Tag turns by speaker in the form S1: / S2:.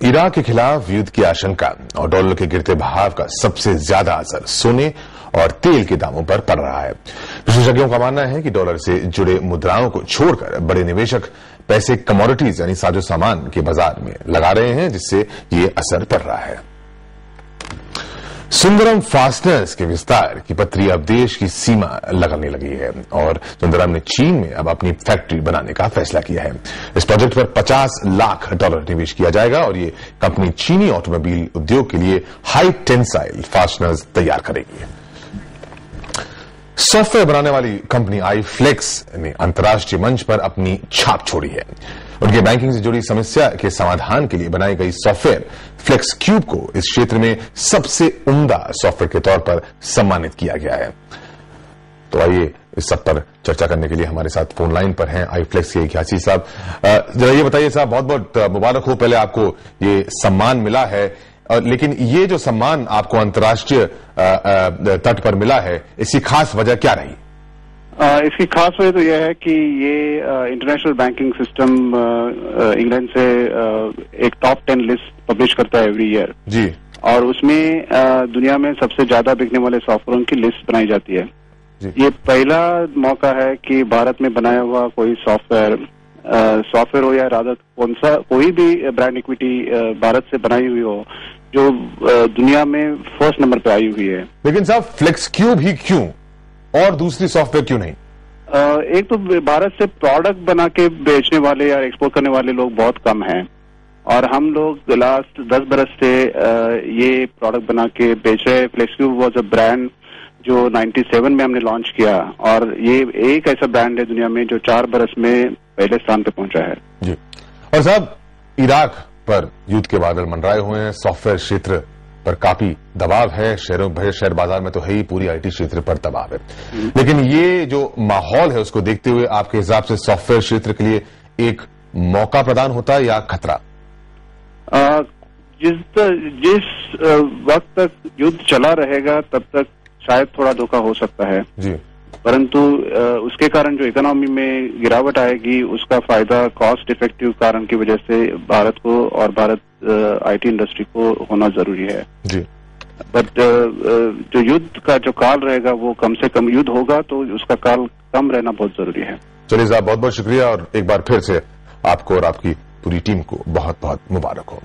S1: Iraq के खिलाफ युद्ध की आशंका और डॉलर के गिरते भाव का सबसे ज्यादा असर सोने और तेल के दामों पर पड़ रहा है। विशेषज्ञों का मानना है कि डॉलर से जुड़े मुद्राओं को छोड़कर बड़े निवेशक पैसे कमोडिटीज यानी साजो सामान के बाजार में लगा रहे हैं, जिससे ये असर पड़ रहा है। सुंदरम फास्टनर्स के विस्तार की पत्री अब देश की सीमा लगने लगी है और सुंदरम ने चीन में अब अपनी फैक्ट्री बनाने का फैसला किया है। इस प्रोजेक्ट पर $50 लाख निवेश किया जाएगा और ये कंपनी चीनी ऑटोमोबाइल उद्योग के लिए हाई टेंसाइल फास्टनर्स तैयार करेगी। सॉफ्टवेयर बनाने वाली कंपनी आईफ्लेक्स ने अंतर्राष्ट्रीय मंच पर अपनी छाप छोड़ी है। उनके बैंकिंग से जुड़ी समस्या के समाधान के लिए बनाई गई सॉफ्टवेयर फ्लेक्स क्यूब को इस क्षेत्र में सबसे उम्दा सॉफ्टवेयर के तौर पर सम्मानित किया गया है। तो आइए इस सब पर चर्चा करने के लिए हमारे साथ फोन लाइन पर हैं आईफ्लेक्स के घ्यासी साहब। जरा ये बताइए साहब, बहुत बहुत मुबारक हो, पहले आपको ये सम्मान मिला है, लेकिन ये जो सम्मान आपको अंतर्राष्ट्रीय तट पर मिला है, इसकी खास वजह क्या रही?
S2: इसकी खास वजह तो यह है कि ये इंटरनेशनल बैंकिंग सिस्टम इंग्लैंड से एक टॉप 10 लिस्ट पब्लिश करता है एवरी ईयर
S1: जी, और
S2: उसमें दुनिया में सबसे ज्यादा बिकने वाले सॉफ्टवेयर की लिस्ट बनाई जाती है जी। ये पहला मौका है कि भारत में बनाया हुआ कोई सॉफ्टवेयर हो या रादर कोई भी ब्रांड इक्विटी भारत से बनाई हुई हो जो दुनिया में फर्स्ट नंबर पे आई हुई है।
S1: लेकिन साहब फ्लेक्स क्यूब ही क्यों और दूसरी सॉफ्टवेयर क्यों नहीं?
S2: एक तो भारत से प्रोडक्ट बना के बेचने वाले या एक्सपोर्ट करने वाले लोग बहुत कम हैं और हम लोग लास्ट 10 बरस से ये प्रोडक्ट बना के बेच रहे हैं। Flexcube was a brand जो 97 में हमने लॉन्च किया और ये एक ऐसा ब्रांड है दुनिया में जो 4 बरस में पहले स्थान पे पहुंचा है
S1: जी। और साहब, इराक पर युद्ध के बादल मंडराए हुए हैं, सॉफ्टवेयर क्षेत्र पर काफी दबाव है, शेयर बाजार में तो है ही, पूरी आईटी क्षेत्र पर दबाव है। लेकिन ये जो माहौल है उसको देखते हुए आपके हिसाब से सॉफ्टवेयर क्षेत्र के लिए एक मौका प्रदान होता है या खतरा?
S2: जिस वक्त तक युद्ध चला रहेगा तब तक शायद थोड़ा धोखा हो सकता है जी, परंतु उसके कारण जो इकोनॉमी में गिरावट आएगी उसका फायदा कॉस्ट इफेक्टिव कारण की वजह से भारत को और भारत आईटी इंडस्ट्री को होना जरूरी है जी। बट जो युद्ध का जो काल रहेगा वो कम से कम युद्ध होगा तो उसका काल कम रहना बहुत जरूरी है।
S1: चलिए साहब, बहुत बहुत शुक्रिया और एक बार फिर से आपको और आपकी पूरी टीम को बहुत बहुत मुबारक हो।